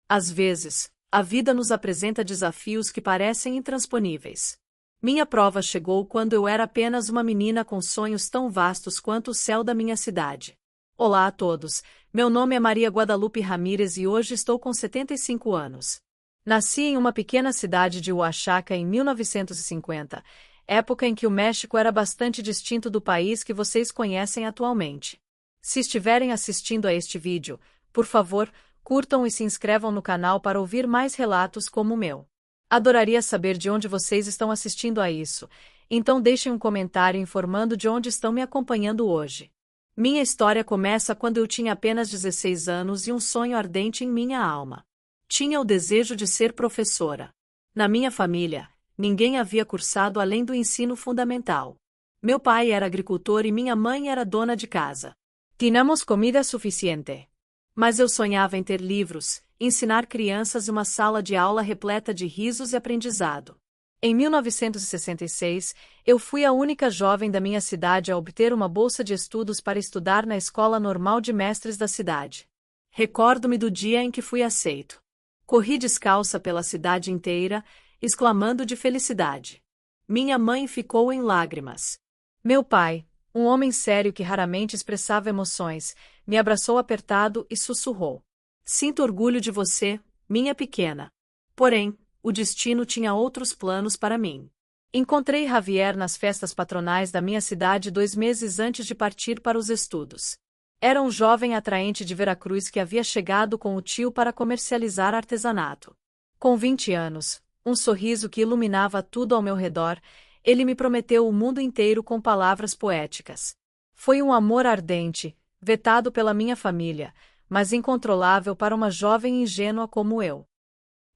Às vezes, a vida nos apresenta desafios que parecem intransponíveis. Minha prova chegou quando eu era apenas uma menina com sonhos tão vastos quanto o céu da minha cidade. Olá a todos, meu nome é Maria Guadalupe Ramírez e hoje estou com 75 anos. Nasci em uma pequena cidade de Oaxaca em 1950, época em que o México era bastante distinto do país que vocês conhecem atualmente. Se estiverem assistindo a este vídeo, por favor, curtam e se inscrevam no canal para ouvir mais relatos como o meu. Adoraria saber de onde vocês estão assistindo a isso, então deixem um comentário informando de onde estão me acompanhando hoje. Minha história começa quando eu tinha apenas 16 anos e um sonho ardente em minha alma. Tinha o desejo de ser professora. Na minha família, ninguém havia cursado além do ensino fundamental. Meu pai era agricultor e minha mãe era dona de casa. Tínhamos comida suficiente. Mas eu sonhava em ter livros, ensinar crianças e uma sala de aula repleta de risos e aprendizado. Em 1966, eu fui a única jovem da minha cidade a obter uma bolsa de estudos para estudar na Escola Normal de Mestres da cidade. Recordo-me do dia em que fui aceito. Corri descalça pela cidade inteira, exclamando de felicidade. Minha mãe ficou em lágrimas. Meu pai, um homem sério que raramente expressava emoções, me abraçou apertado e sussurrou: "Sinto orgulho de você, minha pequena." Porém, o destino tinha outros planos para mim. Encontrei Javier nas festas patronais da minha cidade 2 meses antes de partir para os estudos. Era um jovem atraente de Veracruz que havia chegado com o tio para comercializar artesanato. Com 20 anos, um sorriso que iluminava tudo ao meu redor, ele me prometeu o mundo inteiro com palavras poéticas. Foi um amor ardente, vetado pela minha família, mas incontrolável para uma jovem ingênua como eu.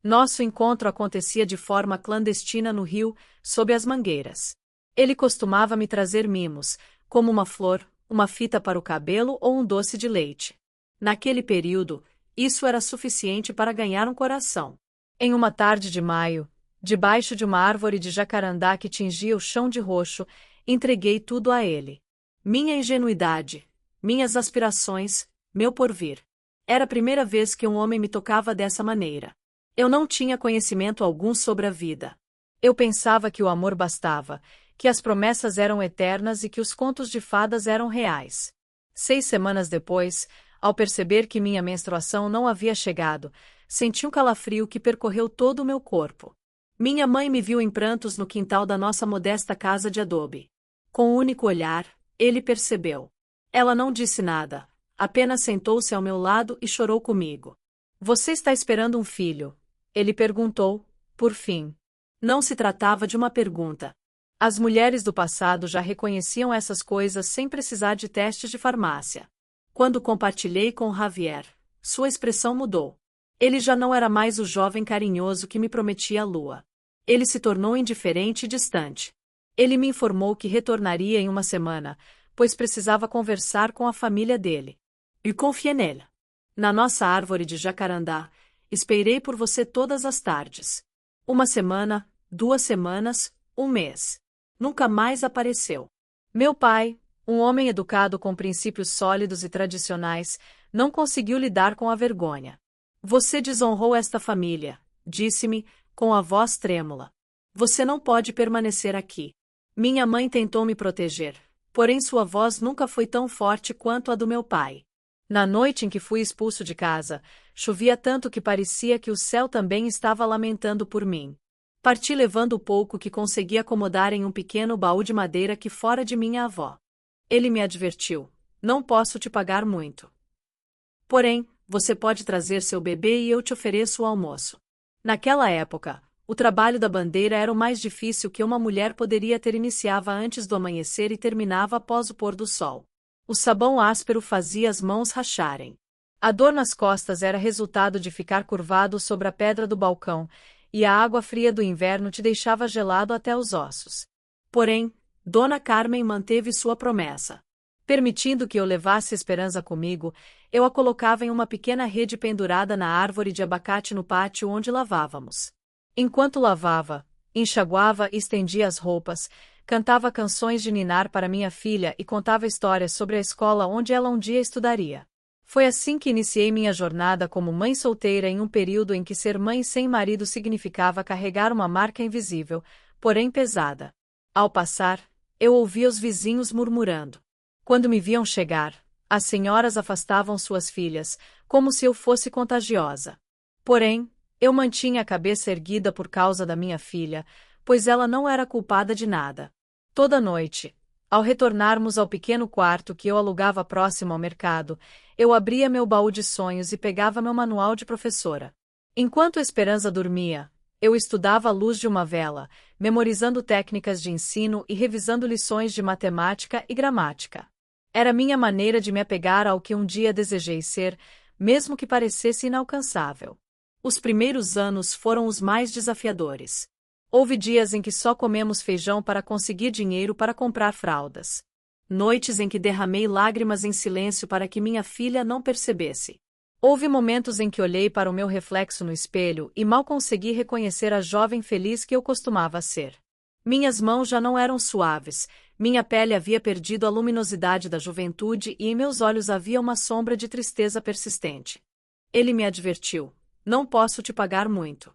Nosso encontro acontecia de forma clandestina no rio, sob as mangueiras. Ele costumava me trazer mimos, como uma flor, uma fita para o cabelo ou um doce de leite. Naquele período, isso era suficiente para ganhar um coração. Em uma tarde de maio, debaixo de uma árvore de jacarandá que tingia o chão de roxo, entreguei tudo a ele. Minha ingenuidade, minhas aspirações, meu porvir. Era a primeira vez que um homem me tocava dessa maneira. Eu não tinha conhecimento algum sobre a vida. Eu pensava que o amor bastava, que as promessas eram eternas e que os contos de fadas eram reais. 6 semanas depois, ao perceber que minha menstruação não havia chegado, senti um calafrio que percorreu todo o meu corpo. Minha mãe me viu em prantos no quintal da nossa modesta casa de adobe. Com um único olhar, ele percebeu. Ela não disse nada, apenas sentou-se ao meu lado e chorou comigo. "Você está esperando um filho?" ele perguntou, por fim. Não se tratava de uma pergunta. As mulheres do passado já reconheciam essas coisas sem precisar de testes de farmácia. Quando compartilhei com Javier, sua expressão mudou. Ele já não era mais o jovem carinhoso que me prometia a lua. Ele se tornou indiferente e distante. Ele me informou que retornaria em uma semana, pois precisava conversar com a família dele. E confiei nele. Na nossa árvore de jacarandá, esperei por você todas as tardes. 1 semana, 2 semanas, 1 mês. Nunca mais apareceu. Meu pai, um homem educado com princípios sólidos e tradicionais, não conseguiu lidar com a vergonha. "Você desonrou esta família", disse-me, com a voz trêmula. "Você não pode permanecer aqui." Minha mãe tentou me proteger, porém sua voz nunca foi tão forte quanto a do meu pai. Na noite em que fui expulso de casa, chovia tanto que parecia que o céu também estava lamentando por mim. Parti levando o pouco que consegui acomodar em um pequeno baú de madeira que fora de minha avó. Ele me advertiu: "Não posso te pagar muito. Porém, você pode trazer seu bebê e eu te ofereço o almoço." Naquela época, o trabalho da bandeira era o mais difícil que uma mulher poderia ter. Iniciava antes do amanhecer e terminava após o pôr do sol. O sabão áspero fazia as mãos racharem. A dor nas costas era resultado de ficar curvado sobre a pedra do balcão, e a água fria do inverno te deixava gelado até os ossos. Porém, Dona Carmen manteve sua promessa. Permitindo que eu levasse Esperança comigo, eu a colocava em uma pequena rede pendurada na árvore de abacate no pátio onde lavávamos. Enquanto lavava, enxaguava e estendia as roupas, cantava canções de ninar para minha filha e contava histórias sobre a escola onde ela um dia estudaria. Foi assim que iniciei minha jornada como mãe solteira em um período em que ser mãe sem marido significava carregar uma marca invisível, porém pesada. Ao passar, eu ouvia os vizinhos murmurando. Quando me viam chegar, as senhoras afastavam suas filhas, como se eu fosse contagiosa. Porém, eu mantinha a cabeça erguida por causa da minha filha, pois ela não era culpada de nada. Toda noite, ao retornarmos ao pequeno quarto que eu alugava próximo ao mercado, eu abria meu baú de sonhos e pegava meu manual de professora. Enquanto Esperança dormia, eu estudava à luz de uma vela, memorizando técnicas de ensino e revisando lições de matemática e gramática. Era minha maneira de me apegar ao que um dia desejei ser, mesmo que parecesse inalcançável. Os primeiros anos foram os mais desafiadores. Houve dias em que só comemos feijão para conseguir dinheiro para comprar fraldas. Noites em que derramei lágrimas em silêncio para que minha filha não percebesse. Houve momentos em que olhei para o meu reflexo no espelho e mal consegui reconhecer a jovem feliz que eu costumava ser. Minhas mãos já não eram suaves, minha pele havia perdido a luminosidade da juventude e em meus olhos havia uma sombra de tristeza persistente. Ele me advertiu: não posso te pagar muito.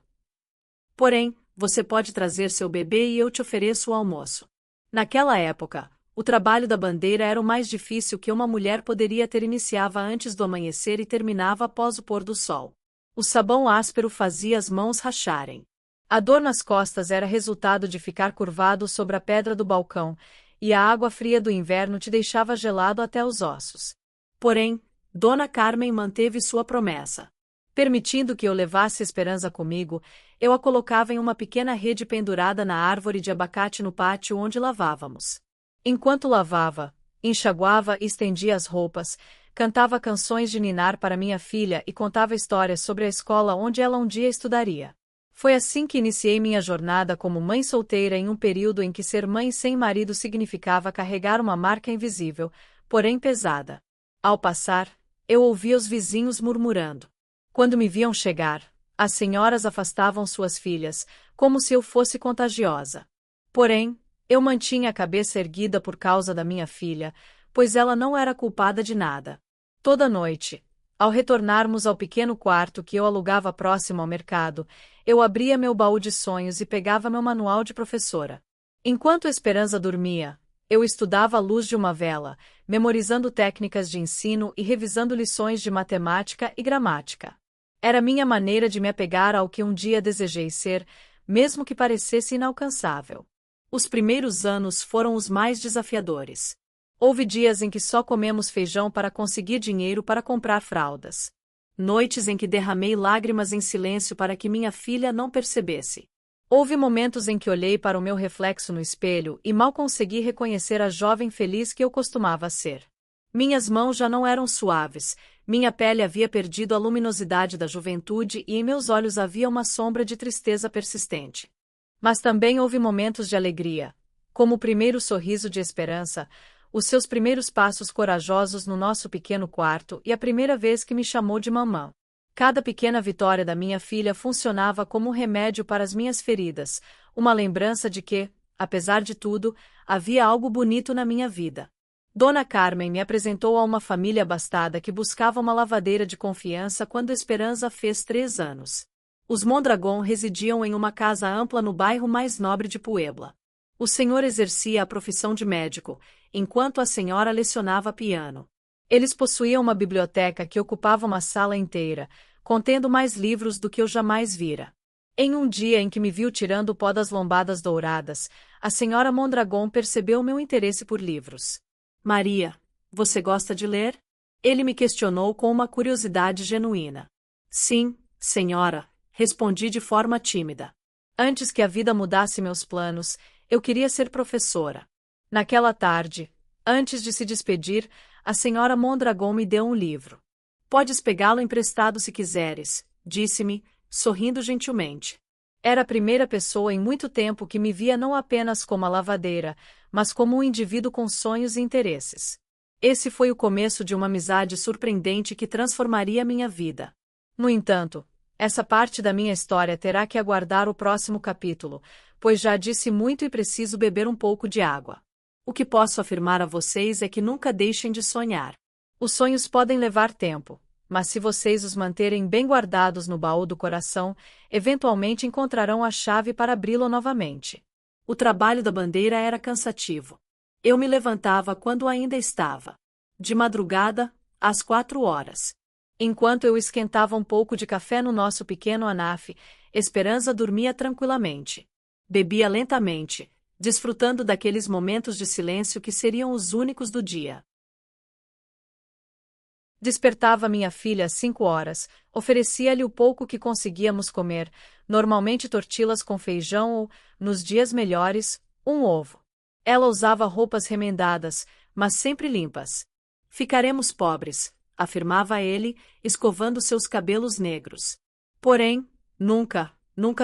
Porém, você pode trazer seu bebê e eu te ofereço o almoço. Naquela época, o trabalho da bandeira era o mais difícil que uma mulher poderia ter. Iniciava antes do amanhecer e terminava após o pôr do sol. O sabão áspero fazia as mãos racharem. A dor nas costas era resultado de ficar curvado sobre a pedra do balcão, e a água fria do inverno te deixava gelado até os ossos. Porém, Dona Carmen manteve sua promessa. Permitindo que eu levasse Esperança comigo, eu a colocava em uma pequena rede pendurada na árvore de abacate no pátio onde lavávamos. Enquanto lavava, enxaguava e estendia as roupas, cantava canções de ninar para minha filha e contava histórias sobre a escola onde ela um dia estudaria. Foi assim que iniciei minha jornada como mãe solteira em um período em que ser mãe sem marido significava carregar uma marca invisível, porém pesada. Ao passar, eu ouvia os vizinhos murmurando. Quando me viam chegar, as senhoras afastavam suas filhas, como se eu fosse contagiosa. Porém, eu mantinha a cabeça erguida por causa da minha filha, pois ela não era culpada de nada. Toda noite, ao retornarmos ao pequeno quarto que eu alugava próximo ao mercado, eu abria meu baú de sonhos e pegava meu manual de professora. Enquanto Esperança dormia, eu estudava à luz de uma vela, memorizando técnicas de ensino e revisando lições de matemática e gramática. Era minha maneira de me apegar ao que um dia desejei ser, mesmo que parecesse inalcançável. Os primeiros anos foram os mais desafiadores. Houve dias em que só comemos feijão para conseguir dinheiro para comprar fraldas. Noites em que derramei lágrimas em silêncio para que minha filha não percebesse. Houve momentos em que olhei para o meu reflexo no espelho e mal consegui reconhecer a jovem feliz que eu costumava ser. Minhas mãos já não eram suaves, minha pele havia perdido a luminosidade da juventude e em meus olhos havia uma sombra de tristeza persistente. Mas também houve momentos de alegria, como o primeiro sorriso de Esperança, os seus primeiros passos corajosos no nosso pequeno quarto e a primeira vez que me chamou de mamã. Cada pequena vitória da minha filha funcionava como um remédio para as minhas feridas, uma lembrança de que, apesar de tudo, havia algo bonito na minha vida. Dona Carmen me apresentou a uma família abastada que buscava uma lavadeira de confiança quando Esperança fez 3 anos. Os Mondragon residiam em uma casa ampla no bairro mais nobre de Puebla. O senhor exercia a profissão de médico, enquanto a senhora lecionava piano. Eles possuíam uma biblioteca que ocupava uma sala inteira, contendo mais livros do que eu jamais vira. Em um dia em que me viu tirando o pó das lombadas douradas, a senhora Mondragon percebeu meu interesse por livros. Maria, você gosta de ler? Ele me questionou com uma curiosidade genuína. Sim, senhora, respondi de forma tímida. Antes que a vida mudasse meus planos, eu queria ser professora. Naquela tarde, antes de se despedir, a senhora Mondragon me deu um livro. Podes pegá-lo emprestado se quiseres, disse-me, sorrindo gentilmente. Era a primeira pessoa em muito tempo que me via não apenas como a lavadeira, mas como um indivíduo com sonhos e interesses. Esse foi o começo de uma amizade surpreendente que transformaria minha vida. No entanto, essa parte da minha história terá que aguardar o próximo capítulo, pois já disse muito e preciso beber um pouco de água. O que posso afirmar a vocês é que nunca deixem de sonhar. Os sonhos podem levar tempo, mas se vocês os manterem bem guardados no baú do coração, eventualmente encontrarão a chave para abri-lo novamente. O trabalho da bandeira era cansativo. Eu me levantava quando ainda estava de madrugada, às 4 horas. Enquanto eu esquentava um pouco de café no nosso pequeno anaf, Esperança dormia tranquilamente. Bebia lentamente, desfrutando daqueles momentos de silêncio que seriam os únicos do dia. Despertava minha filha às 5 horas, oferecia-lhe o pouco que conseguíamos comer, normalmente tortilhas com feijão ou, nos dias melhores, um ovo. Ela usava roupas remendadas, mas sempre limpas. Ficaremos pobres, afirmava ele, escovando seus cabelos negros. Porém, nunca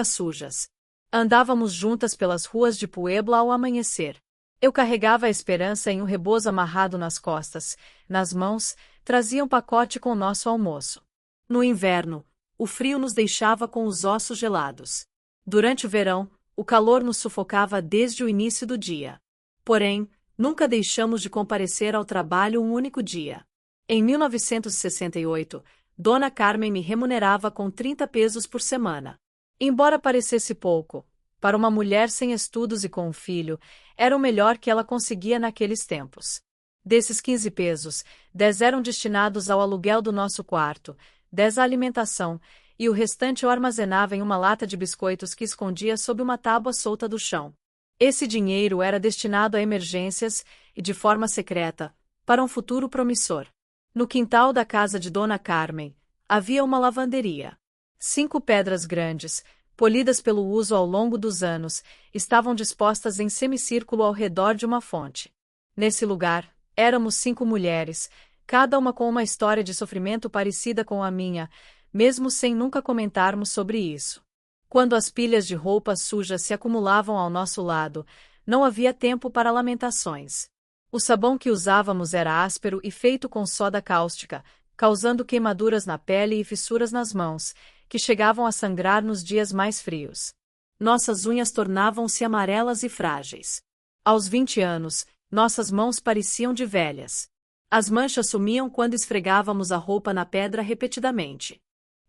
sujas. Andávamos juntas pelas ruas de Puebla ao amanhecer. Eu carregava a Esperança em um rebozo amarrado nas costas, nas mãos, trazia um pacote com o nosso almoço. No inverno, o frio nos deixava com os ossos gelados. Durante o verão, o calor nos sufocava desde o início do dia. Porém, nunca deixamos de comparecer ao trabalho um único dia. Em 1968, Dona Carmen me remunerava com 30 pesos por semana. Embora parecesse pouco, para uma mulher sem estudos e com um filho, era o melhor que ela conseguia naqueles tempos. Desses 15 pesos, 10 eram destinados ao aluguel do nosso quarto, 10 à alimentação, e o restante eu armazenava em uma lata de biscoitos que escondia sob uma tábua solta do chão. Esse dinheiro era destinado a emergências e, de forma secreta, para um futuro promissor. No quintal da casa de Dona Carmen, havia uma lavanderia. 5 pedras grandes, polidas pelo uso ao longo dos anos, estavam dispostas em semicírculo ao redor de uma fonte. Nesse lugar, éramos 5 mulheres, cada uma com uma história de sofrimento parecida com a minha, mesmo sem nunca comentarmos sobre isso. Quando as pilhas de roupas sujas se acumulavam ao nosso lado, não havia tempo para lamentações. O sabão que usávamos era áspero e feito com soda cáustica, causando queimaduras na pele e fissuras nas mãos, que chegavam a sangrar nos dias mais frios. Nossas unhas tornavam-se amarelas e frágeis. Aos 20 anos, nossas mãos pareciam de velhas. As manchas sumiam quando esfregávamos a roupa na pedra repetidamente.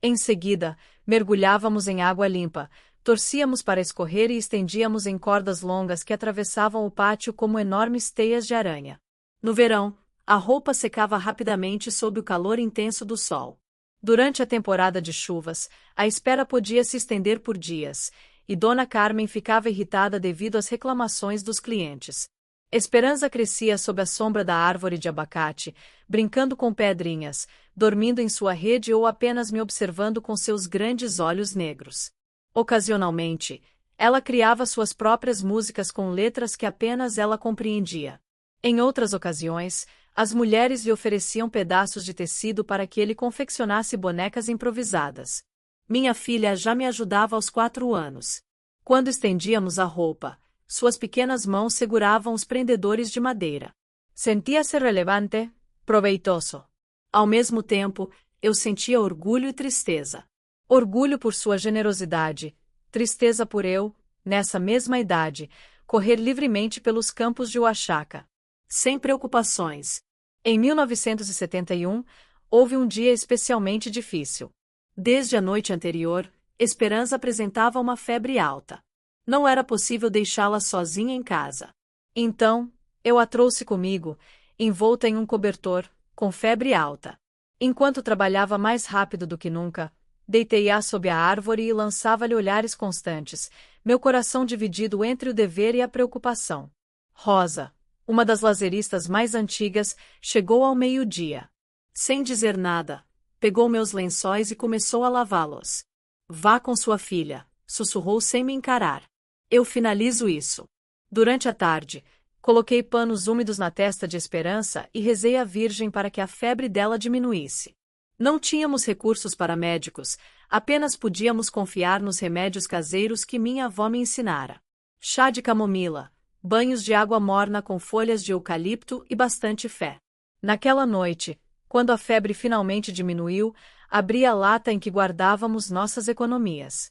Em seguida, mergulhávamos em água limpa, torcíamos para escorrer e estendíamos em cordas longas que atravessavam o pátio como enormes teias de aranha. No verão, a roupa secava rapidamente sob o calor intenso do sol. Durante a temporada de chuvas, a espera podia se estender por dias, e Dona Carmen ficava irritada devido às reclamações dos clientes. Esperança crescia sob a sombra da árvore de abacate, brincando com pedrinhas, dormindo em sua rede ou apenas me observando com seus grandes olhos negros. Ocasionalmente, ela criava suas próprias músicas com letras que apenas ela compreendia. Em outras ocasiões, as mulheres lhe ofereciam pedaços de tecido para que ele confeccionasse bonecas improvisadas. Minha filha já me ajudava aos 4 anos. Quando estendíamos a roupa, suas pequenas mãos seguravam os prendedores de madeira. Sentia-se relevante, proveitoso. Ao mesmo tempo, eu sentia orgulho e tristeza. Orgulho por sua generosidade, tristeza por eu, nessa mesma idade, correr livremente pelos campos de Oaxaca. Sem preocupações. Em 1971, houve um dia especialmente difícil. Desde a noite anterior, Esperança apresentava uma febre alta. Não era possível deixá-la sozinha em casa. Então, eu a trouxe comigo, envolta em um cobertor, com febre alta. Enquanto trabalhava mais rápido do que nunca, deitei-a sob a árvore e lançava-lhe olhares constantes, meu coração dividido entre o dever e a preocupação. Rosa, uma das lazeristas mais antigas, chegou ao meio-dia. Sem dizer nada, pegou meus lençóis e começou a lavá-los. Vá com sua filha, sussurrou sem me encarar. Eu finalizo isso. Durante a tarde, coloquei panos úmidos na testa de Esperança e rezei à Virgem para que a febre dela diminuísse. Não tínhamos recursos para médicos, apenas podíamos confiar nos remédios caseiros que minha avó me ensinara. Chá de camomila, banhos de água morna com folhas de eucalipto e bastante fé. Naquela noite, quando a febre finalmente diminuiu, abri a lata em que guardávamos nossas economias.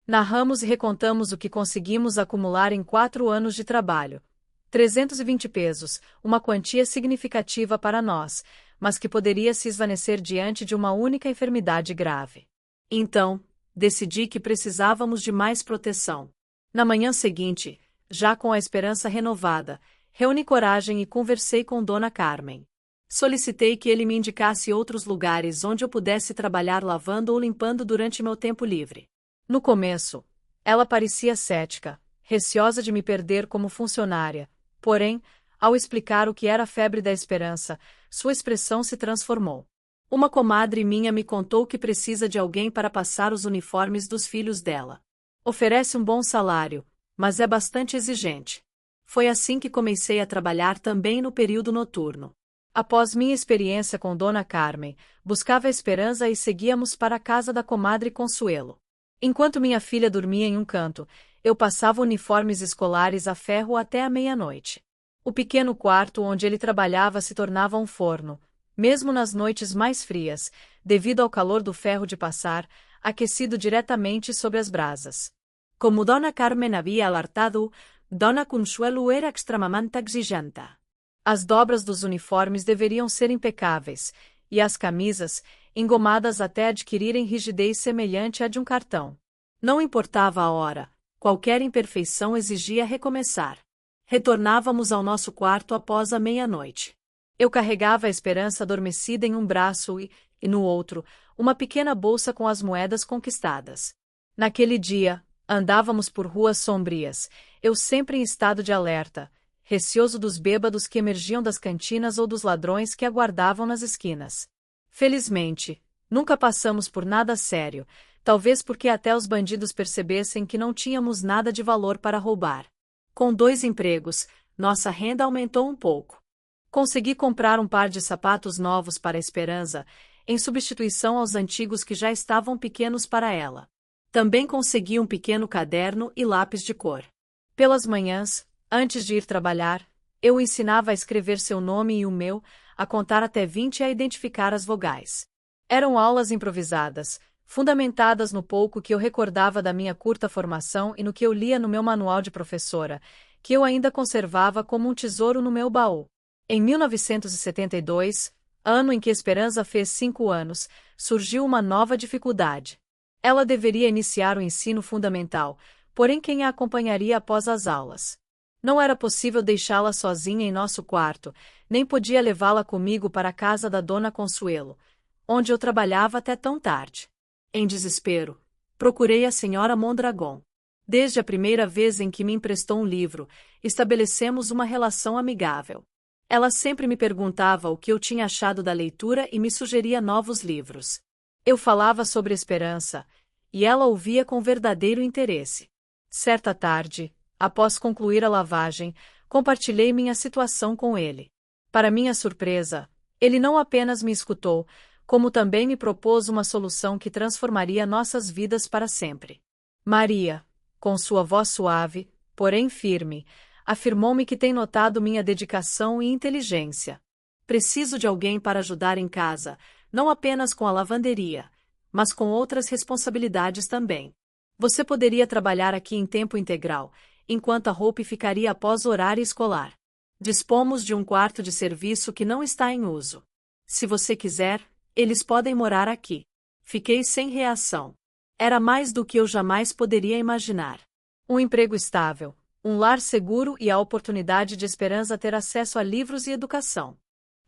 Narramos e recontamos o que conseguimos acumular em 4 anos de trabalho. 320 pesos, uma quantia significativa para nós, mas que poderia se esvanecer diante de uma única enfermidade grave. Então, decidi que precisávamos de mais proteção. Na manhã seguinte, já com a esperança renovada, reuni coragem e conversei com Dona Carmen. Solicitei que ele me indicasse outros lugares onde eu pudesse trabalhar lavando ou limpando durante meu tempo livre. No começo, ela parecia cética, receosa de me perder como funcionária, porém, ao explicar o que era a febre da esperança, sua expressão se transformou. Uma comadre minha me contou que precisa de alguém para passar os uniformes dos filhos dela. Oferece um bom salário, mas é bastante exigente. Foi assim que comecei a trabalhar também no período noturno. Após minha experiência com Dona Carmen, buscava a esperança e seguíamos para a casa da comadre Consuelo. Enquanto minha filha dormia em um canto, eu passava uniformes escolares a ferro até a meia-noite. O pequeno quarto onde ele trabalhava se tornava um forno, mesmo nas noites mais frias, devido ao calor do ferro de passar, aquecido diretamente sobre as brasas. Como Dona Carmen havia alertado, Dona Consuelo era extremamente exigente. As dobras dos uniformes deveriam ser impecáveis, e as camisas, engomadas até adquirirem rigidez semelhante à de um cartão. Não importava a hora, qualquer imperfeição exigia recomeçar. Retornávamos ao nosso quarto após a meia-noite. Eu carregava a esperança adormecida em um braço e, no outro, uma pequena bolsa com as moedas conquistadas. Naquele dia, andávamos por ruas sombrias, eu sempre em estado de alerta, receoso dos bêbados que emergiam das cantinas ou dos ladrões que aguardavam nas esquinas. Felizmente, nunca passamos por nada sério, talvez porque até os bandidos percebessem que não tínhamos nada de valor para roubar. Com 2 empregos, nossa renda aumentou um pouco. Consegui comprar um par de sapatos novos para a Esperança, em substituição aos antigos que já estavam pequenos para ela. Também consegui um pequeno caderno e lápis de cor. Pelas manhãs, antes de ir trabalhar, eu o ensinava a escrever seu nome e o meu, a contar até 20 e a identificar as vogais. Eram aulas improvisadas, fundamentadas no pouco que eu recordava da minha curta formação e no que eu lia no meu manual de professora, que eu ainda conservava como um tesouro no meu baú. Em 1972, ano em que Esperança fez 5 anos, surgiu uma nova dificuldade. Ela deveria iniciar o ensino fundamental, porém quem a acompanharia após as aulas? Não era possível deixá-la sozinha em nosso quarto, nem podia levá-la comigo para a casa da Dona Consuelo, onde eu trabalhava até tão tarde. Em desespero, procurei a senhora Mondragon. Desde a primeira vez em que me emprestou um livro, estabelecemos uma relação amigável. Ela sempre me perguntava o que eu tinha achado da leitura e me sugeria novos livros. Eu falava sobre esperança, e ela ouvia com verdadeiro interesse. Certa tarde, após concluir a lavagem, compartilhei minha situação com ele. Para minha surpresa, ele não apenas me escutou, como também me propôs uma solução que transformaria nossas vidas para sempre. Maria, com sua voz suave, porém firme, afirmou-me que tem notado minha dedicação e inteligência. Preciso de alguém para ajudar em casa, não apenas com a lavanderia, mas com outras responsabilidades também. Você poderia trabalhar aqui em tempo integral, enquanto a roupa ficaria após o horário escolar. Dispomos de um quarto de serviço que não está em uso. Se você quiser, eles podem morar aqui. Fiquei sem reação. Era mais do que eu jamais poderia imaginar. Um emprego estável, um lar seguro e a oportunidade de Esperança ter acesso a livros e educação.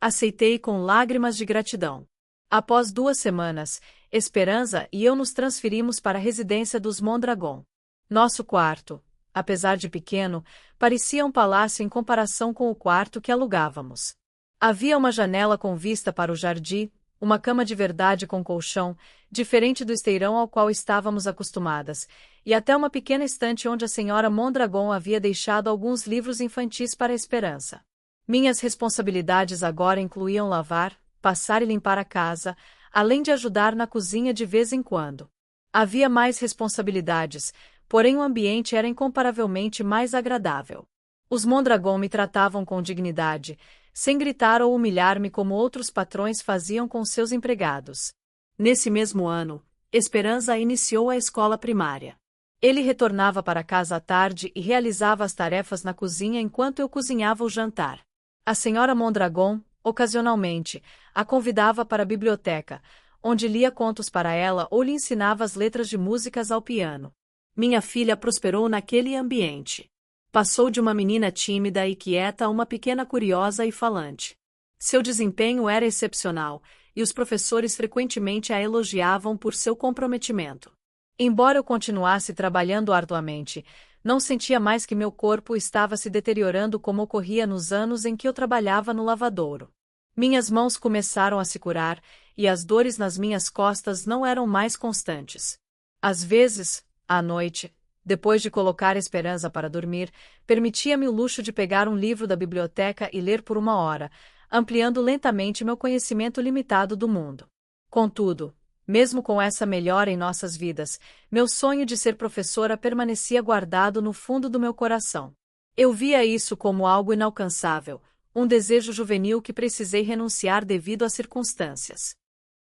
Aceitei com lágrimas de gratidão. Após 2 semanas, Esperança e eu nos transferimos para a residência dos Mondragon. Nosso quarto, apesar de pequeno, parecia um palácio em comparação com o quarto que alugávamos. Havia uma janela com vista para o jardim, uma cama de verdade com colchão, diferente do esteirão ao qual estávamos acostumadas, e até uma pequena estante onde a senhora Mondragon havia deixado alguns livros infantis para a Esperança. Minhas responsabilidades agora incluíam lavar, passar e limpar a casa, além de ajudar na cozinha de vez em quando. Havia mais responsabilidades, porém o ambiente era incomparavelmente mais agradável. Os Mondragon me tratavam com dignidade, sem gritar ou humilhar-me como outros patrões faziam com seus empregados. Nesse mesmo ano, Esperança iniciou a escola primária. Ele retornava para casa à tarde e realizava as tarefas na cozinha enquanto eu cozinhava o jantar. A senhora Mondragon, Ocasionalmente, a convidava para a biblioteca, onde lia contos para ela ou lhe ensinava as letras de músicas ao piano. Minha filha prosperou naquele ambiente. Passou de uma menina tímida e quieta a uma pequena curiosa e falante. Seu desempenho era excepcional, e os professores frequentemente a elogiavam por seu comprometimento. Embora eu continuasse trabalhando arduamente, não sentia mais que meu corpo estava se deteriorando como ocorria nos anos em que eu trabalhava no lavadouro. Minhas mãos começaram a se curar, e as dores nas minhas costas não eram mais constantes. Às vezes, à noite, depois de colocar esperança para dormir, permitia-me o luxo de pegar um livro da biblioteca e ler por 1 hora, ampliando lentamente meu conhecimento limitado do mundo. Contudo, mesmo com essa melhora em nossas vidas, meu sonho de ser professora permanecia guardado no fundo do meu coração. Eu via isso como algo inalcançável, um desejo juvenil que precisei renunciar devido às circunstâncias.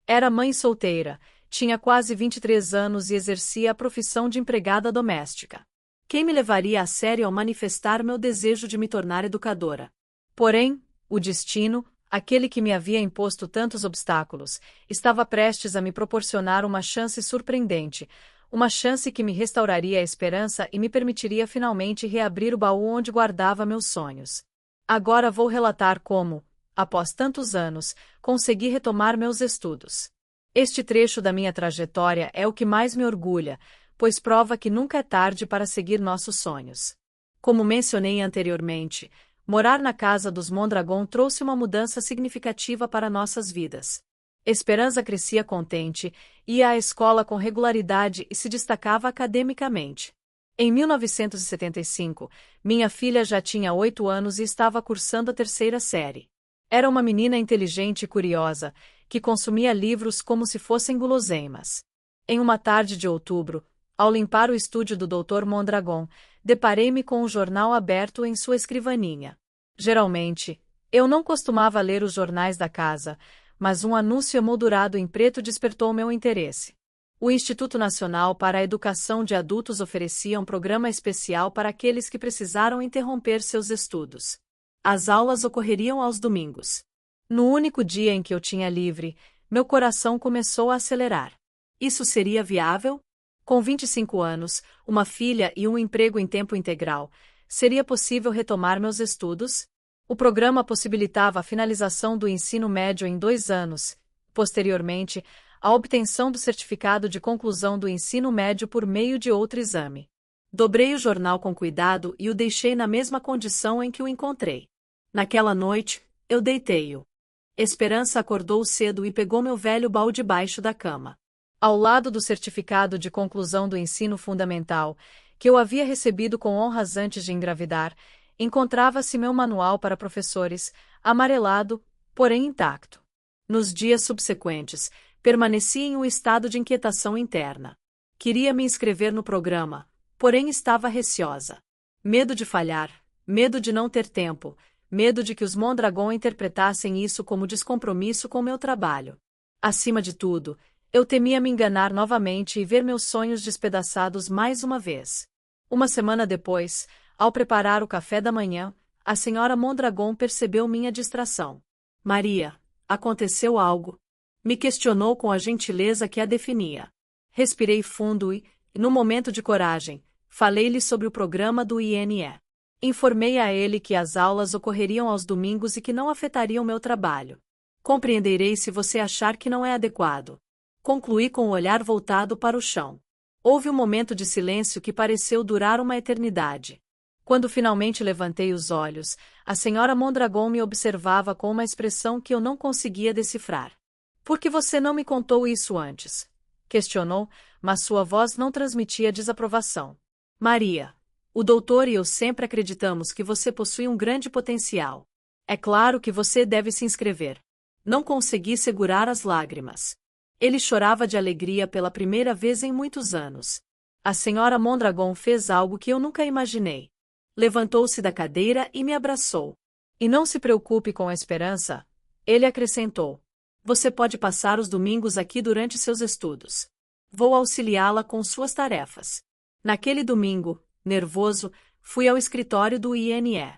Era mãe solteira, tinha quase 23 anos e exercia a profissão de empregada doméstica. Quem me levaria a sério ao manifestar meu desejo de me tornar educadora? Porém, o destino, aquele que me havia imposto tantos obstáculos, estava prestes a me proporcionar uma chance surpreendente, uma chance que me restauraria a esperança e me permitiria finalmente reabrir o baú onde guardava meus sonhos. Agora vou relatar como, após tantos anos, consegui retomar meus estudos. Este trecho da minha trajetória é o que mais me orgulha, pois prova que nunca é tarde para seguir nossos sonhos. Como mencionei anteriormente, morar na casa dos Mondragon trouxe uma mudança significativa para nossas vidas. Esperança crescia contente, ia à escola com regularidade e se destacava academicamente. Em 1975, minha filha já tinha 8 anos e estava cursando a 3ª série. Era uma menina inteligente e curiosa, que consumia livros como se fossem guloseimas. Em uma tarde de outubro, ao limpar o estúdio do Dr. Mondragon, deparei-me com um jornal aberto em sua escrivaninha. Geralmente, eu não costumava ler os jornais da casa, mas um anúncio emoldurado em preto despertou meu interesse. O Instituto Nacional para a Educação de Adultos oferecia um programa especial para aqueles que precisaram interromper seus estudos. As aulas ocorreriam aos domingos. No único dia em que eu tinha livre, meu coração começou a acelerar. Isso seria viável? Com 25 anos, uma filha e um emprego em tempo integral, seria possível retomar meus estudos? O programa possibilitava a finalização do ensino médio em 2 anos, posteriormente, a obtenção do certificado de conclusão do ensino médio por meio de outro exame. Dobrei o jornal com cuidado e o deixei na mesma condição em que o encontrei. Naquela noite, eu deitei-o. Esperança acordou cedo e pegou meu velho baú debaixo da cama. Ao lado do certificado de conclusão do ensino fundamental, que eu havia recebido com honras antes de engravidar, encontrava-se meu manual para professores, amarelado, porém intacto. Nos dias subsequentes, permaneci em um estado de inquietação interna. Queria me inscrever no programa, porém estava receosa. Medo de falhar, medo de não ter tempo, medo de que os Mondragon interpretassem isso como descompromisso com meu trabalho. Acima de tudo, eu temia me enganar novamente e ver meus sonhos despedaçados mais uma vez. Uma semana depois, ao preparar o café da manhã, a senhora Mondragon percebeu minha distração. Maria, aconteceu algo? Me questionou com a gentileza que a definia. Respirei fundo e, no momento de coragem, falei-lhe sobre o programa do INE. Informei a ele que as aulas ocorreriam aos domingos e que não afetariam meu trabalho. Compreenderei se você achar que não é adequado. Concluí com o olhar voltado para o chão. Houve um momento de silêncio que pareceu durar uma eternidade. Quando finalmente levantei os olhos, a senhora Mondragon me observava com uma expressão que eu não conseguia decifrar. Por que você não me contou isso antes? Questionou, mas sua voz não transmitia desaprovação. Maria, o doutor e eu sempre acreditamos que você possui um grande potencial. É claro que você deve se inscrever. Não consegui segurar as lágrimas. Ele chorava de alegria pela primeira vez em muitos anos. A senhora Mondragon fez algo que eu nunca imaginei. Levantou-se da cadeira e me abraçou. E não se preocupe com a esperança, ele acrescentou. Você pode passar os domingos aqui durante seus estudos. Vou auxiliá-la com suas tarefas. Naquele domingo, nervoso, fui ao escritório do INE.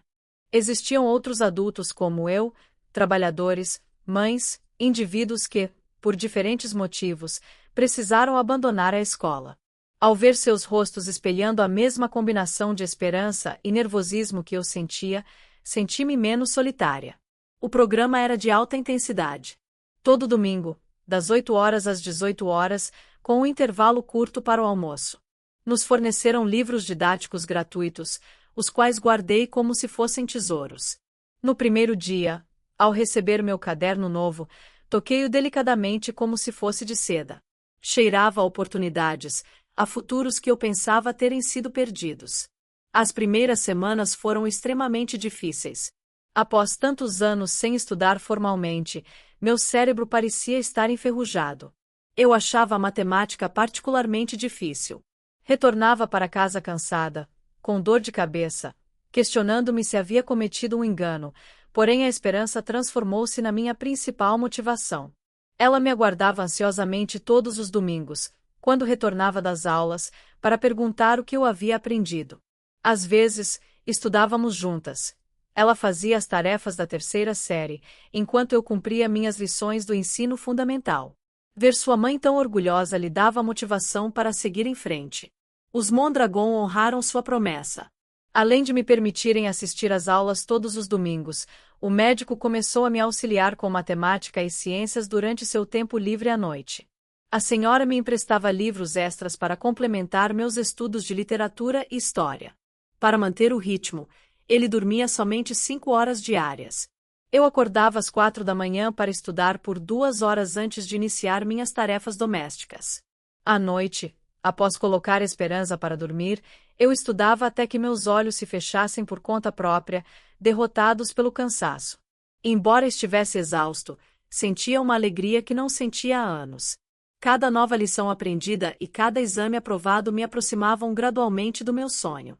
Existiam outros adultos como eu, trabalhadores, mães, indivíduos que, por diferentes motivos, precisaram abandonar a escola. Ao ver seus rostos espelhando a mesma combinação de esperança e nervosismo que eu sentia, senti-me menos solitária. O programa era de alta intensidade. Todo domingo, das 8 horas às 18 horas, com um intervalo curto para o almoço. Nos forneceram livros didáticos gratuitos, os quais guardei como se fossem tesouros. No primeiro dia, ao receber meu caderno novo, toquei-o delicadamente como se fosse de seda. Cheirava a oportunidades, a futuros que eu pensava terem sido perdidos. As primeiras semanas foram extremamente difíceis. Após tantos anos sem estudar formalmente, meu cérebro parecia estar enferrujado. Eu achava a matemática particularmente difícil. Retornava para casa cansada, com dor de cabeça, questionando-me se havia cometido um engano, porém a esperança transformou-se na minha principal motivação. Ela me aguardava ansiosamente todos os domingos, quando retornava das aulas, para perguntar o que eu havia aprendido. Às vezes, estudávamos juntas. Ela fazia as tarefas da terceira série, enquanto eu cumpria minhas lições do ensino fundamental. Ver sua mãe tão orgulhosa lhe dava motivação para seguir em frente. Os Mondragon honraram sua promessa. Além de me permitirem assistir às aulas todos os domingos, o médico começou a me auxiliar com matemática e ciências durante seu tempo livre à noite. A senhora me emprestava livros extras para complementar meus estudos de literatura e história. Para manter o ritmo, ele dormia somente 5 horas diárias. Eu acordava às 4 da manhã para estudar por 2 horas antes de iniciar minhas tarefas domésticas. À noite, após colocar Esperança para dormir, eu estudava até que meus olhos se fechassem por conta própria, derrotados pelo cansaço. Embora estivesse exausto, sentia uma alegria que não sentia há anos. Cada nova lição aprendida e cada exame aprovado me aproximavam gradualmente do meu sonho.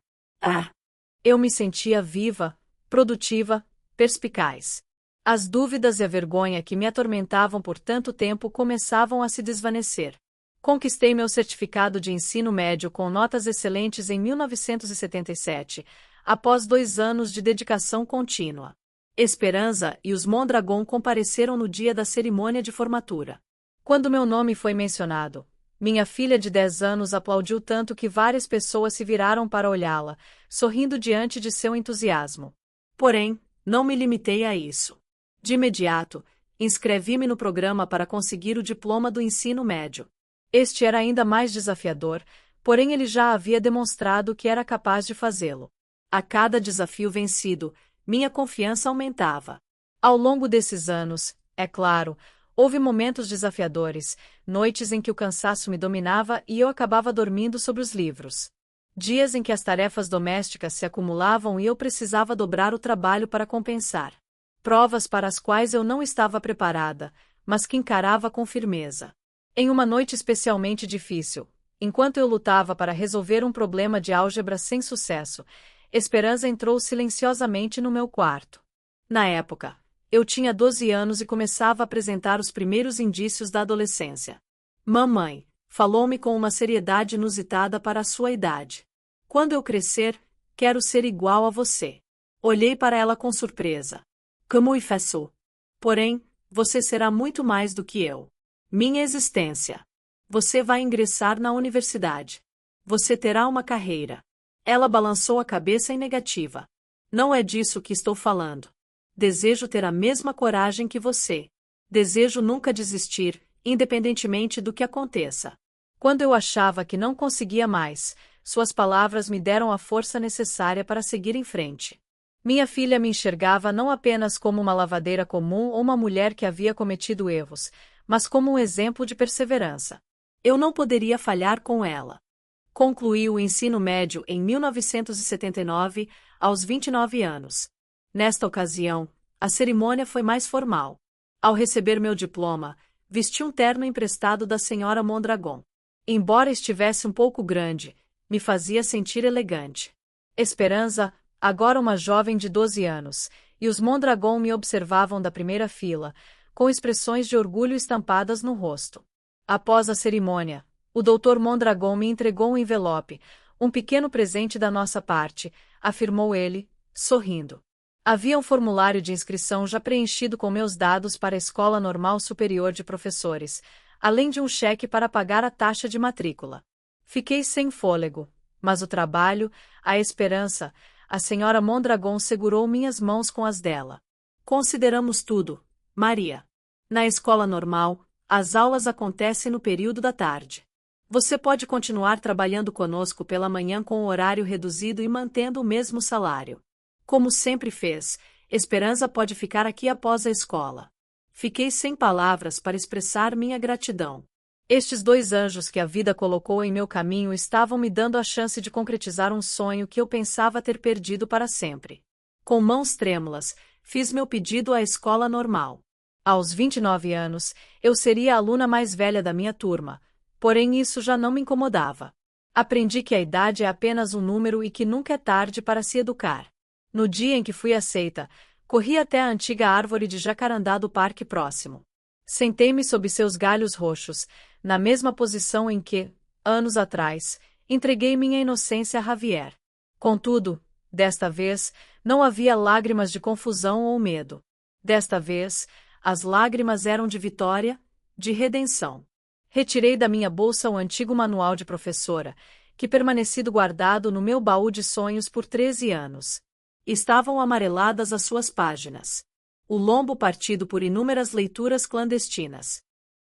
Eu me sentia viva, produtiva, perspicaz. As dúvidas e a vergonha que me atormentavam por tanto tempo começavam a se desvanecer. Conquistei meu certificado de ensino médio com notas excelentes em 1977, após 2 anos de dedicação contínua. Esperança e os Mondragon compareceram no dia da cerimônia de formatura. Quando meu nome foi mencionado, minha filha de 10 anos aplaudiu tanto que várias pessoas se viraram para olhá-la, sorrindo diante de seu entusiasmo. Porém, não me limitei a isso. De imediato, inscrevi-me no programa para conseguir o diploma do ensino médio. Este era ainda mais desafiador, porém ele já havia demonstrado que era capaz de fazê-lo. A cada desafio vencido, minha confiança aumentava. Ao longo desses anos, é claro, houve momentos desafiadores, noites em que o cansaço me dominava e eu acabava dormindo sobre os livros. Dias em que as tarefas domésticas se acumulavam e eu precisava dobrar o trabalho para compensar. Provas para as quais eu não estava preparada, mas que encarava com firmeza. Em uma noite especialmente difícil, enquanto eu lutava para resolver um problema de álgebra sem sucesso, Esperança entrou silenciosamente no meu quarto. Na época, eu tinha 12 anos e começava a apresentar os primeiros indícios da adolescência. Mamãe, falou-me com uma seriedade inusitada para a sua idade. Quando eu crescer, quero ser igual a você. Olhei para ela com surpresa. Como ifessou. Porém, você será muito mais do que eu. Minha existência. Você vai ingressar na universidade. Você terá uma carreira. Ela balançou a cabeça em negativa. Não é disso que estou falando. Desejo ter a mesma coragem que você. Desejo nunca desistir, independentemente do que aconteça. Quando eu achava que não conseguia mais, suas palavras me deram a força necessária para seguir em frente. Minha filha me enxergava não apenas como uma lavadeira comum ou uma mulher que havia cometido erros, mas como um exemplo de perseverança. Eu não poderia falhar com ela. Concluí o ensino médio em 1979, aos 29 anos. Nesta ocasião, a cerimônia foi mais formal. Ao receber meu diploma, vesti um terno emprestado da senhora Mondragon. Embora estivesse um pouco grande, me fazia sentir elegante. Esperança, agora uma jovem de 12 anos, e os Mondragon me observavam da primeira fila, com expressões de orgulho estampadas no rosto. Após a cerimônia, o Dr. Mondragon me entregou um envelope, um pequeno presente da nossa parte, afirmou ele, sorrindo. Havia um formulário de inscrição já preenchido com meus dados para a Escola Normal Superior de Professores, além de um cheque para pagar a taxa de matrícula. Fiquei sem fôlego, mas o trabalho, a esperança, a senhora Mondragon segurou minhas mãos com as dela. Consideramos tudo, Maria. Na escola normal, as aulas acontecem no período da tarde. Você pode continuar trabalhando conosco pela manhã com o horário reduzido e mantendo o mesmo salário. Como sempre fez, Esperança pode ficar aqui após a escola. Fiquei sem palavras para expressar minha gratidão. Estes dois anjos que a vida colocou em meu caminho estavam me dando a chance de concretizar um sonho que eu pensava ter perdido para sempre. Com mãos trêmulas, fiz meu pedido à escola normal. Aos 29 anos, eu seria a aluna mais velha da minha turma, porém isso já não me incomodava. Aprendi que a idade é apenas um número e que nunca é tarde para se educar. No dia em que fui aceita, corri até a antiga árvore de jacarandá do parque próximo. Sentei-me sob seus galhos roxos, na mesma posição em que, anos atrás, entreguei minha inocência a Javier. Contudo, desta vez, não havia lágrimas de confusão ou medo. Desta vez, as lágrimas eram de vitória, de redenção. Retirei da minha bolsa o antigo manual de professora, que permanecido guardado no meu baú de sonhos por 13 anos. Estavam amareladas as suas páginas. O lombo partido por inúmeras leituras clandestinas.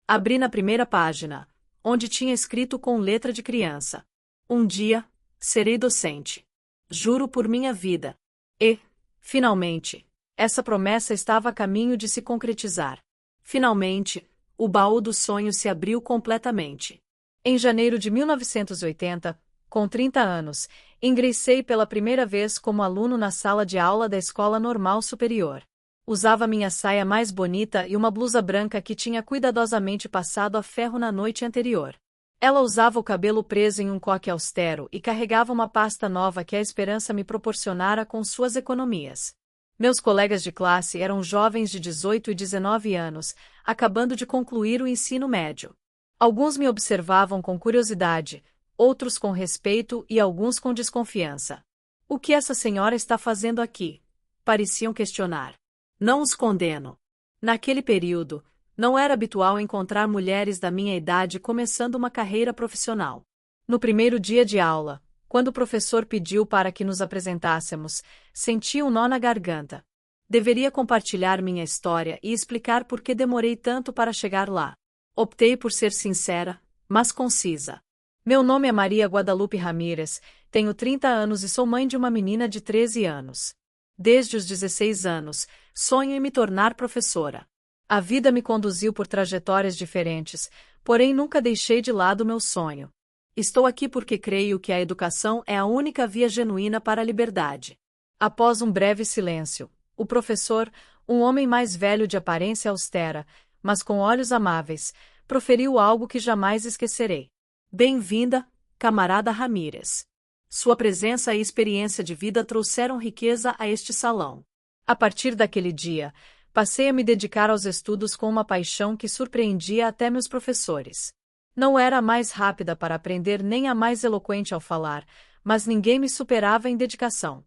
Abri na primeira página, onde tinha escrito com letra de criança: um dia, serei docente. Juro por minha vida. E, finalmente, essa promessa estava a caminho de se concretizar. Finalmente, o baú dos sonhos se abriu completamente. Em janeiro de 1980, com 30 anos, ingressei pela primeira vez como aluno na sala de aula da Escola Normal Superior. Usava minha saia mais bonita e uma blusa branca que tinha cuidadosamente passado a ferro na noite anterior. Ela usava o cabelo preso em um coque austero e carregava uma pasta nova que a Esperança me proporcionara com suas economias. Meus colegas de classe eram jovens de 18 e 19 anos, acabando de concluir o ensino médio. Alguns me observavam com curiosidade, outros com respeito e alguns com desconfiança. O que essa senhora está fazendo aqui? Pareciam questionar. Não os condeno. Naquele período, não era habitual encontrar mulheres da minha idade começando uma carreira profissional. No primeiro dia de aula, quando o professor pediu para que nos apresentássemos, senti um nó na garganta. Deveria compartilhar minha história e explicar por que demorei tanto para chegar lá. Optei por ser sincera, mas concisa. Meu nome é Maria Guadalupe Ramírez, tenho 30 anos e sou mãe de uma menina de 13 anos. Desde os 16 anos, sonho em me tornar professora. A vida me conduziu por trajetórias diferentes, porém nunca deixei de lado meu sonho. Estou aqui porque creio que a educação é a única via genuína para a liberdade. Após um breve silêncio, o professor, um homem mais velho de aparência austera, mas com olhos amáveis, proferiu algo que jamais esquecerei. Bem-vinda, camarada Ramírez. Sua presença e experiência de vida trouxeram riqueza a este salão. A partir daquele dia, passei a me dedicar aos estudos com uma paixão que surpreendia até meus professores. Não era a mais rápida para aprender nem a mais eloquente ao falar, mas ninguém me superava em dedicação.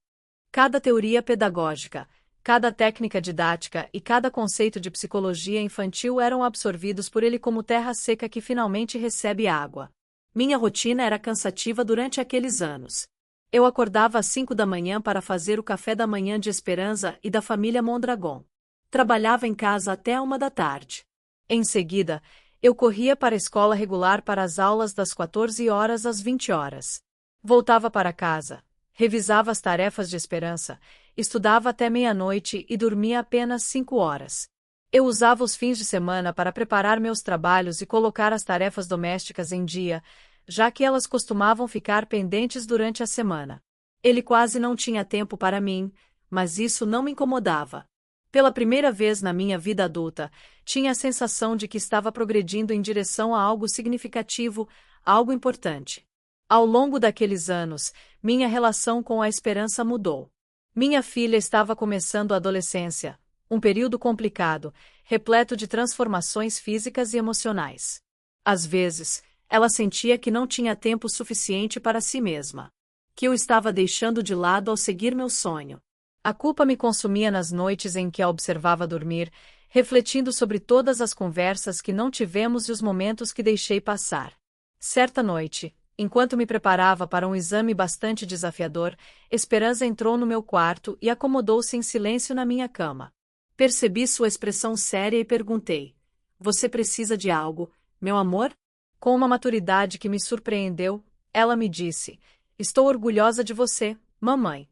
Cada teoria pedagógica, cada técnica didática e cada conceito de psicologia infantil eram absorvidos por ele como terra seca que finalmente recebe água. Minha rotina era cansativa durante aqueles anos. Eu acordava às 5 da manhã para fazer o café da manhã de Esperança e da família Mondragon. Trabalhava em casa até 1 da tarde. Em seguida, eu corria para a escola regular para as aulas das 14 horas às 20 horas. Voltava para casa, revisava as tarefas de Esperança, estudava até meia-noite e dormia apenas 5 horas. Eu usava os fins de semana para preparar meus trabalhos e colocar as tarefas domésticas em dia, já que elas costumavam ficar pendentes durante a semana. Ele quase não tinha tempo para mim, mas isso não me incomodava. Pela primeira vez na minha vida adulta, tinha a sensação de que estava progredindo em direção a algo significativo, algo importante. Ao longo daqueles anos, minha relação com a Esperança mudou. Minha filha estava começando a adolescência, um período complicado, repleto de transformações físicas e emocionais. Às vezes, ela sentia que não tinha tempo suficiente para si mesma, que eu estava deixando de lado ao seguir meu sonho. A culpa me consumia nas noites em que a observava dormir, refletindo sobre todas as conversas que não tivemos e os momentos que deixei passar. Certa noite, enquanto me preparava para um exame bastante desafiador, Esperança entrou no meu quarto e acomodou-se em silêncio na minha cama. Percebi sua expressão séria e perguntei: "Você precisa de algo, meu amor?" Com uma maturidade que me surpreendeu, ela me disse: "Estou orgulhosa de você, mamãe."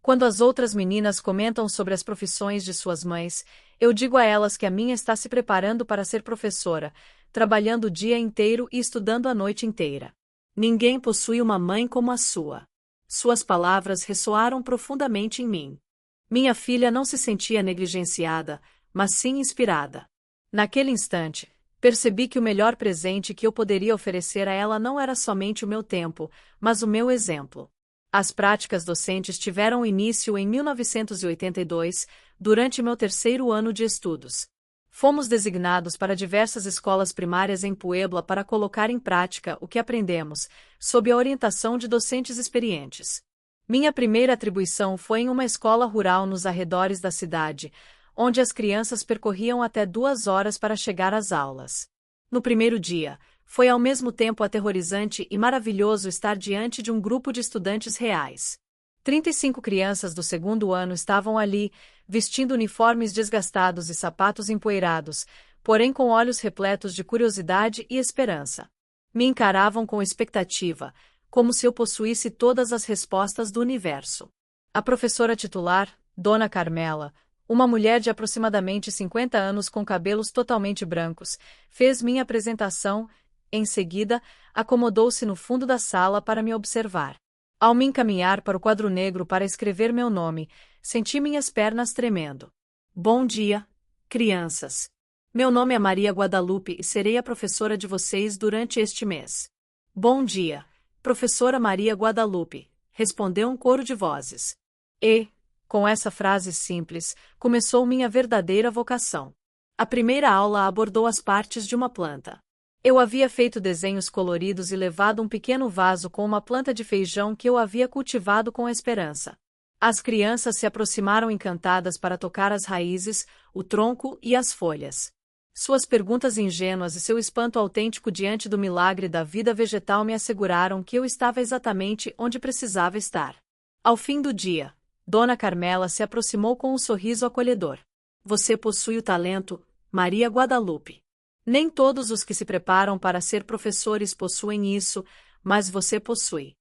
Quando as outras meninas comentam sobre as profissões de suas mães, eu digo a elas que a minha está se preparando para ser professora, trabalhando o dia inteiro e estudando a noite inteira. Ninguém possui uma mãe como a sua. Suas palavras ressoaram profundamente em mim. Minha filha não se sentia negligenciada, mas sim inspirada. Naquele instante, percebi que o melhor presente que eu poderia oferecer a ela não era somente o meu tempo, mas o meu exemplo. As práticas docentes tiveram início em 1982, durante meu terceiro ano de estudos. Fomos designados para diversas escolas primárias em Puebla para colocar em prática o que aprendemos, sob a orientação de docentes experientes. Minha primeira atribuição foi em uma escola rural nos arredores da cidade, onde as crianças percorriam até 2 horas para chegar às aulas. No primeiro dia, foi ao mesmo tempo aterrorizante e maravilhoso estar diante de um grupo de estudantes reais. 35 crianças do segundo ano estavam ali, vestindo uniformes desgastados e sapatos empoeirados, porém com olhos repletos de curiosidade e esperança. Me encaravam com expectativa, como se eu possuísse todas as respostas do universo. A professora titular, Dona Carmela, uma mulher de aproximadamente 50 anos com cabelos totalmente brancos, fez minha apresentação. Em seguida, acomodou-se no fundo da sala para me observar. Ao me encaminhar para o quadro negro para escrever meu nome, senti minhas pernas tremendo. "Bom dia, crianças. Meu nome é Maria Guadalupe e serei a professora de vocês durante este mês." "Bom dia, professora Maria Guadalupe", respondeu um coro de vozes. E, com essa frase simples, começou minha verdadeira vocação. A primeira aula abordou as partes de uma planta. Eu havia feito desenhos coloridos e levado um pequeno vaso com uma planta de feijão que eu havia cultivado com esperança. As crianças se aproximaram encantadas para tocar as raízes, o tronco e as folhas. Suas perguntas ingênuas e seu espanto autêntico diante do milagre da vida vegetal me asseguraram que eu estava exatamente onde precisava estar. Ao fim do dia, Dona Carmela se aproximou com um sorriso acolhedor. "Você possui o talento, Maria Guadalupe. Nem todos os que se preparam para ser professores possuem isso, mas você possui.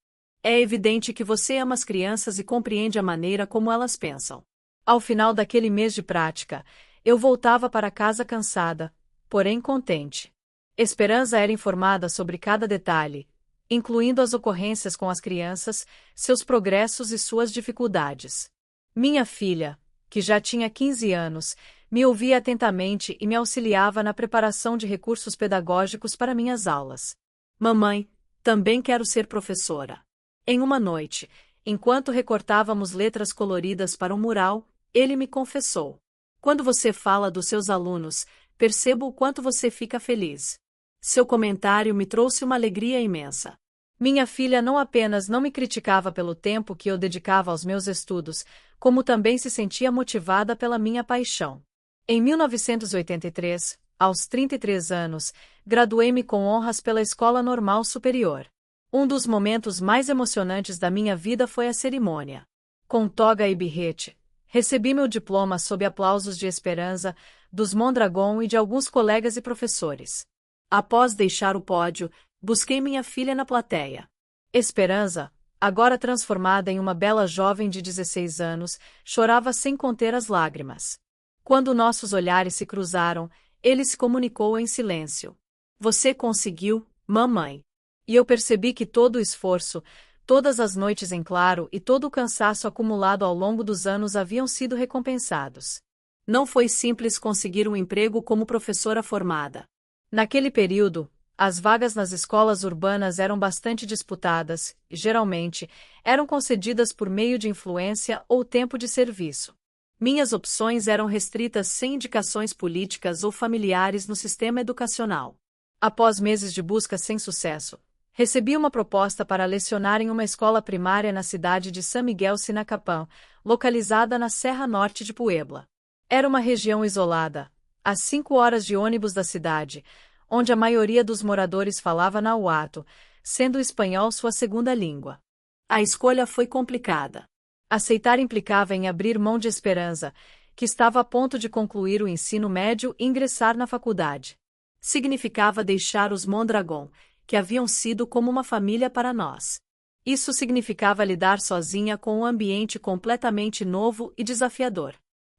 É evidente que você ama as crianças e compreende a maneira como elas pensam." Ao final daquele mês de prática, eu voltava para casa cansada, porém contente. Esperança era informada sobre cada detalhe, incluindo as ocorrências com as crianças, seus progressos e suas dificuldades. Minha filha, que já tinha 15 anos, me ouvia atentamente e me auxiliava na preparação de recursos pedagógicos para minhas aulas. "Mamãe, também quero ser professora." Em uma noite, enquanto recortávamos letras coloridas para um mural, ele me confessou: "Quando você fala dos seus alunos, percebo o quanto você fica feliz." Seu comentário me trouxe uma alegria imensa. Minha filha não apenas não me criticava pelo tempo que eu dedicava aos meus estudos, como também se sentia motivada pela minha paixão. Em 1983, aos 33 anos, graduei-me com honras pela Escola Normal Superior. Um dos momentos mais emocionantes da minha vida foi a cerimônia. Com toga e birrete, recebi meu diploma sob aplausos de Esperança, dos Mondragon e de alguns colegas e professores. Após deixar o pódio, busquei minha filha na plateia. Esperança, agora transformada em uma bela jovem de 16 anos, chorava sem conter as lágrimas. Quando nossos olhares se cruzaram, ele se comunicou em silêncio: "Você conseguiu, mamãe." E eu percebi que todo o esforço, todas as noites em claro e todo o cansaço acumulado ao longo dos anos haviam sido recompensados. Não foi simples conseguir um emprego como professora formada. Naquele período, as vagas nas escolas urbanas eram bastante disputadas e, geralmente, eram concedidas por meio de influência ou tempo de serviço. Minhas opções eram restritas sem indicações políticas ou familiares no sistema educacional. Após meses de busca sem sucesso, Recebi uma proposta para lecionar em uma escola primária na cidade de San Miguel Sinacapán, localizada na Serra Norte de Puebla. Era uma região isolada, a 5 horas de ônibus da cidade, onde a maioria dos moradores falava nahuatl, sendo o espanhol sua segunda língua. A escolha foi complicada. Aceitar implicava em abrir mão de Esperanza, que estava a ponto de concluir o ensino médio e ingressar na faculdade. Significava deixar os Mondragón, que haviam sido como uma família para nós. Isso significava lidar sozinha com um ambiente completamente novo e desafiador.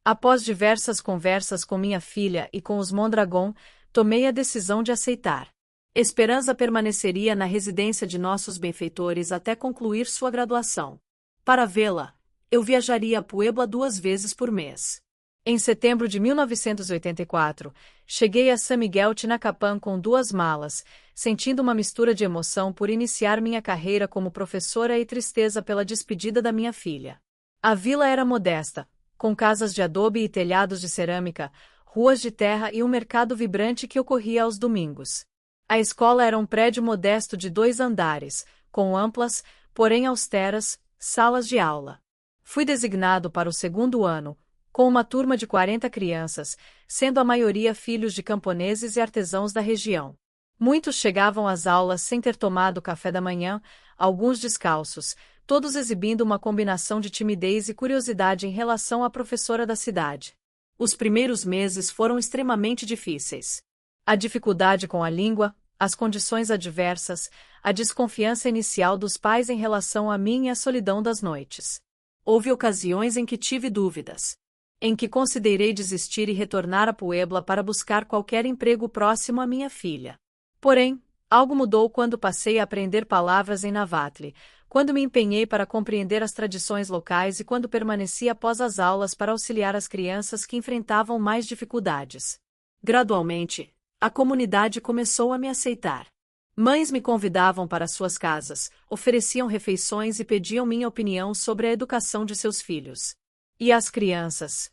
Após diversas conversas com minha filha e com os Mondragón, tomei a decisão de aceitar. Esperanza permaneceria na residência de nossos benfeitores até concluir sua graduação. Para vê-la, eu viajaria a Puebla 2 vezes por mês. Em setembro de 1984, cheguei a San Miguel Tinacapán com 2 malas, sentindo uma mistura de emoção por iniciar minha carreira como professora e tristeza pela despedida da minha filha. A vila era modesta, com casas de adobe e telhados de cerâmica, ruas de terra e um mercado vibrante que ocorria aos domingos. A escola era um prédio modesto de 2 andares, com amplas, porém austeras, salas de aula. Fui designado para o 2º ano, com uma turma de 40 crianças, sendo a maioria filhos de camponeses e artesãos da região. Muitos chegavam às aulas sem ter tomado café da manhã, alguns descalços, todos exibindo uma combinação de timidez e curiosidade em relação à professora da cidade. Os primeiros meses foram extremamente difíceis. A dificuldade com a língua, as condições adversas, a desconfiança inicial dos pais em relação a mim e a solidão das noites. Houve ocasiões em que tive dúvidas, em que considerei desistir e retornar a Puebla para buscar qualquer emprego próximo à minha filha. Porém, algo mudou quando passei a aprender palavras em nahuatl, quando me empenhei para compreender as tradições locais e quando permaneci após as aulas para auxiliar as crianças que enfrentavam mais dificuldades. Gradualmente, a comunidade começou a me aceitar. Mães me convidavam para suas casas, ofereciam refeições e pediam minha opinião sobre a educação de seus filhos. E as crianças?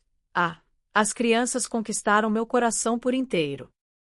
As crianças conquistaram meu coração por inteiro.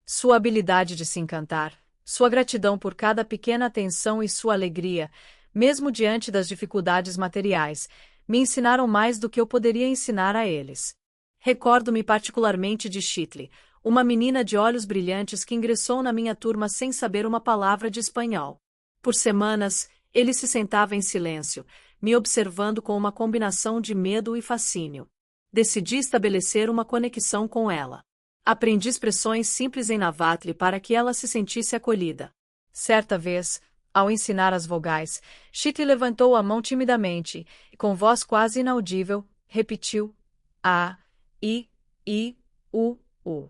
Sua habilidade de se encantar, sua gratidão por cada pequena atenção e sua alegria, mesmo diante das dificuldades materiais, me ensinaram mais do que eu poderia ensinar a eles. Recordo-me particularmente de Chitli, uma menina de olhos brilhantes que ingressou na minha turma sem saber uma palavra de espanhol. Por semanas, ele se sentava em silêncio, me observando com uma combinação de medo e fascínio. Decidi estabelecer uma conexão com ela. Aprendi expressões simples em nahuatl para que ela se sentisse acolhida. Certa vez, ao ensinar as vogais, Chitli levantou a mão timidamente e, com voz quase inaudível, repetiu: A, I, U, U.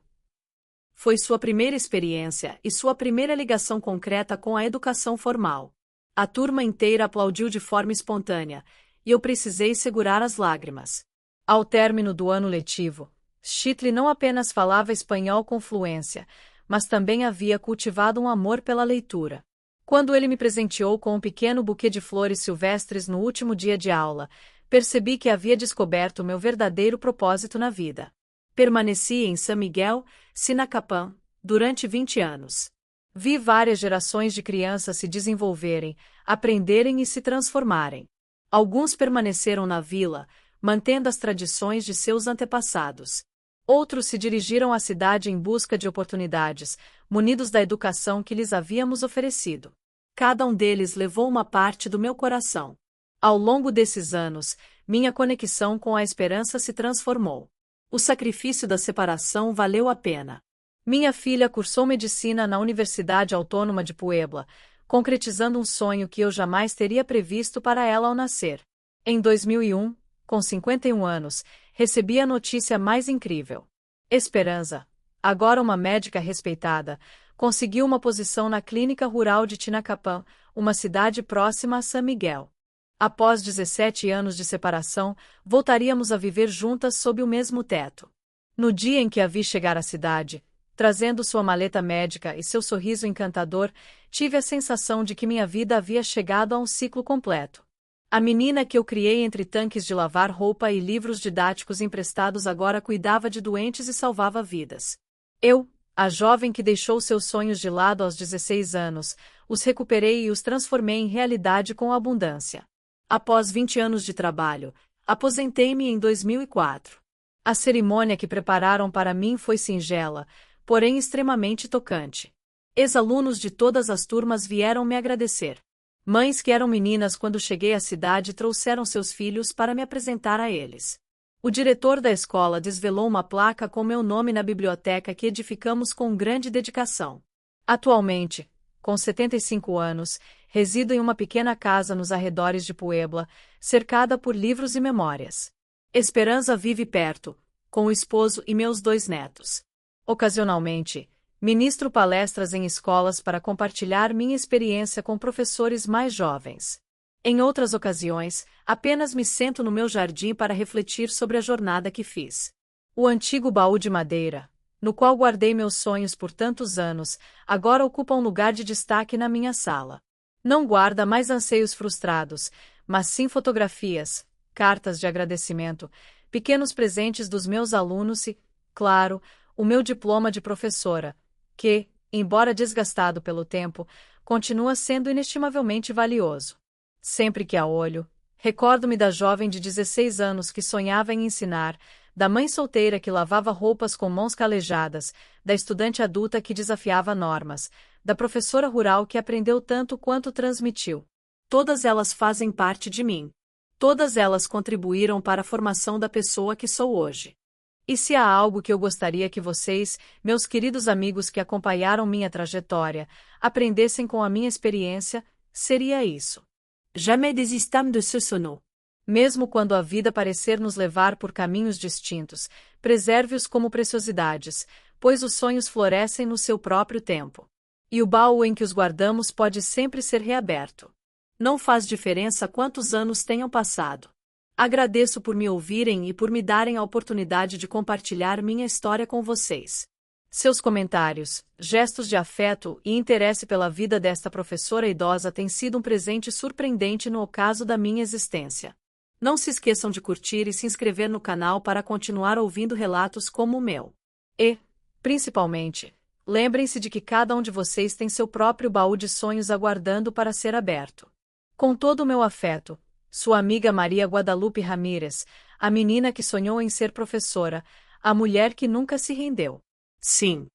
Foi sua primeira experiência e sua primeira ligação concreta com a educação formal. A turma inteira aplaudiu de forma espontânea, e eu precisei segurar as lágrimas. Ao término do ano letivo, Chitli não apenas falava espanhol com fluência, mas também havia cultivado um amor pela leitura. Quando ele me presenteou com um pequeno buquê de flores silvestres no último dia de aula, percebi que havia descoberto meu verdadeiro propósito na vida. Permaneci em San Miguel, Sinacapán, durante 20 anos. Vi várias gerações de crianças se desenvolverem, aprenderem e se transformarem. Alguns permaneceram na vila, mantendo as tradições de seus antepassados. Outros se dirigiram à cidade em busca de oportunidades, munidos da educação que lhes havíamos oferecido. Cada um deles levou uma parte do meu coração. Ao longo desses anos, minha conexão com a esperança se transformou. O sacrifício da separação valeu a pena. Minha filha cursou medicina na Universidade Autônoma de Puebla, concretizando um sonho que eu jamais teria previsto para ela ao nascer. Em 2001, com 51 anos, recebi a notícia mais incrível. Esperanza, agora uma médica respeitada, conseguiu uma posição na Clínica Rural de Tinacapán, uma cidade próxima a San Miguel. Após 17 anos de separação, voltaríamos a viver juntas sob o mesmo teto. No dia em que a vi chegar à cidade, trazendo sua maleta médica e seu sorriso encantador, tive a sensação de que minha vida havia chegado a um ciclo completo. A menina que eu criei entre tanques de lavar roupa e livros didáticos emprestados agora cuidava de doentes e salvava vidas. Eu, A jovem que deixou seus sonhos de lado aos 16 anos, os recuperei e os transformei em realidade com abundância. Após 20 anos de trabalho, aposentei-me em 2004. A cerimônia que prepararam para mim foi singela, porém extremamente tocante. Ex-alunos de todas as turmas vieram me agradecer. Mães que eram meninas quando cheguei à cidade trouxeram seus filhos para me apresentar a eles. O diretor da escola desvelou uma placa com meu nome na biblioteca que edificamos com grande dedicação. Atualmente, com 75 anos, resido em uma pequena casa nos arredores de Puebla, cercada por livros e memórias. Esperança vive perto, com o esposo e meus 2 netos. Ocasionalmente, ministro palestras em escolas para compartilhar minha experiência com professores mais jovens. Em outras ocasiões, apenas me sento no meu jardim para refletir sobre a jornada que fiz. O antigo baú de madeira, no qual guardei meus sonhos por tantos anos, agora ocupa um lugar de destaque na minha sala. Não guarda mais anseios frustrados, mas sim fotografias, cartas de agradecimento, pequenos presentes dos meus alunos e, claro, o meu diploma de professora, que, embora desgastado pelo tempo, continua sendo inestimavelmente valioso. Sempre que a olho, recordo-me da jovem de 16 anos que sonhava em ensinar, da mãe solteira que lavava roupas com mãos calejadas, da estudante adulta que desafiava normas, da professora rural que aprendeu tanto quanto transmitiu. Todas elas fazem parte de mim. Todas elas contribuíram para a formação da pessoa que sou hoje. E se há algo que eu gostaria que vocês, meus queridos amigos que acompanharam minha trajetória, aprendessem com a minha experiência, seria isso. Jamais desistamos de ce sono. Mesmo quando a vida parecer nos levar por caminhos distintos, preserve-os como preciosidades, pois os sonhos florescem no seu próprio tempo. E o baú em que os guardamos pode sempre ser reaberto. Não faz diferença quantos anos tenham passado. Agradeço por me ouvirem e por me darem a oportunidade de compartilhar minha história com vocês. Seus comentários, gestos de afeto e interesse pela vida desta professora idosa têm sido um presente surpreendente no ocaso da minha existência. Não se esqueçam de curtir e se inscrever no canal para continuar ouvindo relatos como o meu. E, principalmente, lembrem-se de que cada um de vocês tem seu próprio baú de sonhos aguardando para ser aberto. Com todo o meu afeto, sua amiga Maria Guadalupe Ramírez, a menina que sonhou em ser professora, a mulher que nunca se rendeu. Sim,